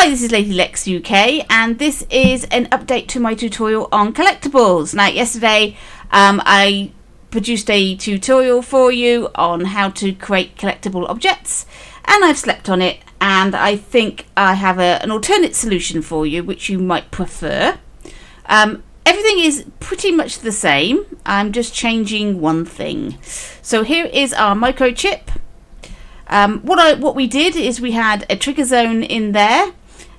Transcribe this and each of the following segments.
Hi, this is Lady Lex UK, and this is an update to my tutorial on collectibles. Now, yesterday I produced a tutorial for you on how to create collectible objects, and I've slept on it, and I think I have an alternate solution for you which you might prefer. Everything is pretty much the same. I'm just changing one thing. So here is our microchip. What we did is we had a trigger zone in there,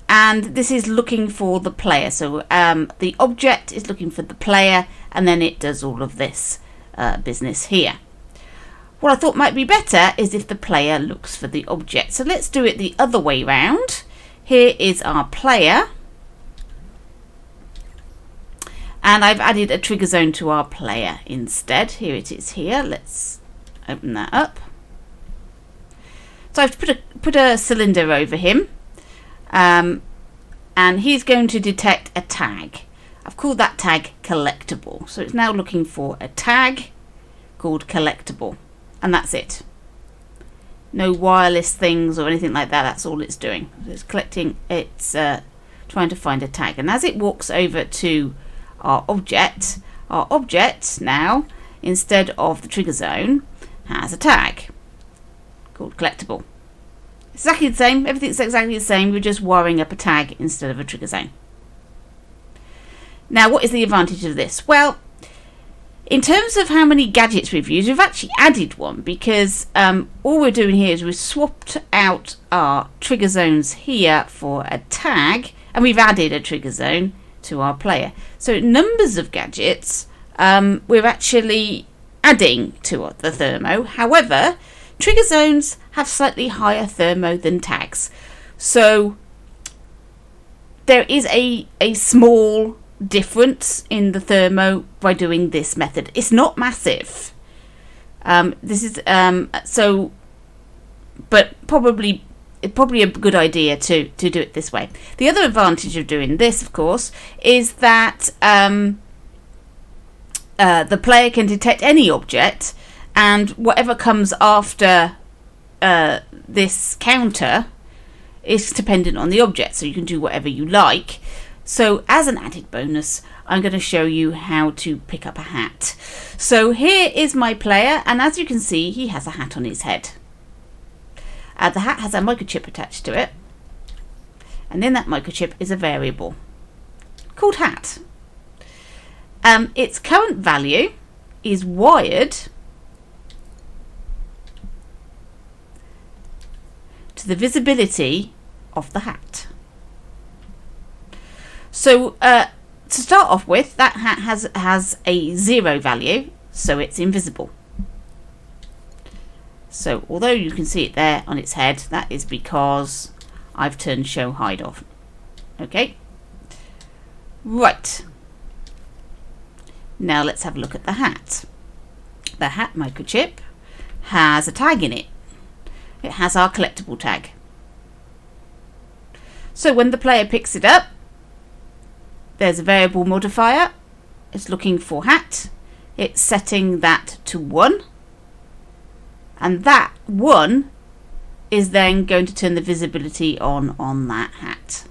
and this is looking for the player. So the object is looking for the player, and then it does all of this business here. What I thought might be better is if the player looks for the object. So let's do it the other way round. Here is our player, and I've added a trigger zone to our player instead. Here it is here. Let's open that up. So I've put a cylinder over him, and he's going to detect a tag. I've called that tag collectible. So it's now looking for a tag called collectible, and that's it. No wireless things or anything like that. That's all it's doing. It's collecting. It's trying to find a tag, and as it walks over to our object now, instead of the trigger zone, has a tag called collectible. Exactly the same. Everything's exactly the same. We're just wiring up a tag instead of a trigger zone. Now, what is the advantage of this? Well, in terms of how many gadgets we've used, we've actually added one, because all we're doing here is we've swapped out our trigger zones here for a tag, and we've added a trigger zone to our player. So numbers of gadgets we're actually adding to the thermo. However, trigger zones have slightly higher thermo than tags. So there is a small difference in the thermo by doing this method. It's not massive. This is but probably a good idea to do it this way. The other advantage of doing this, of course, is that the player can detect any object, and whatever comes after this counter is dependent on the object, so you can do whatever you like. So as an added bonus, I'm going to show you how to pick up a hat. So here is my player, and as you can see, he has a hat on his head. The hat has a microchip attached to it, and in that microchip is a variable called hat. Its current value is wired to the visibility of the hat. So to start off with, that hat has a 0 value, so it's invisible. So although you can see it there on its head, that is because I've turned show hide off. Okay, right, now let's have a look at the hat. The hat microchip has a tag in it. It has our collectible tag. So when the player picks it up, there's a variable modifier. It's looking for hat. It's setting that to 1. And that 1 is then going to turn the visibility on that hat.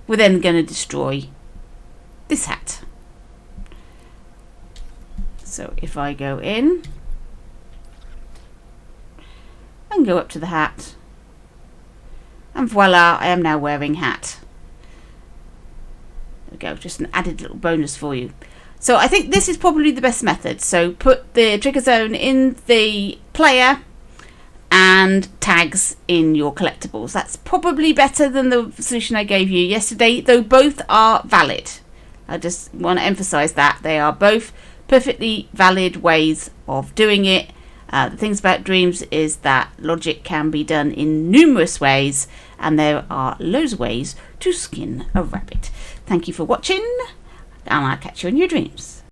We're then going to destroy this hat. So if I go in and go up to the hat, and voila, I am now wearing hat. There we go, just an added little bonus for you. So I think this is probably the best method. So put the trigger zone in the player and tags in your collectibles. That's probably better than the solution I gave you yesterday, though both are valid. I just want to emphasize that they are both perfectly valid ways of doing it. The things about dreams is that logic can be done in numerous ways, and there are loads of ways to skin a rabbit. Thank you for watching, and I'll catch you in your dreams.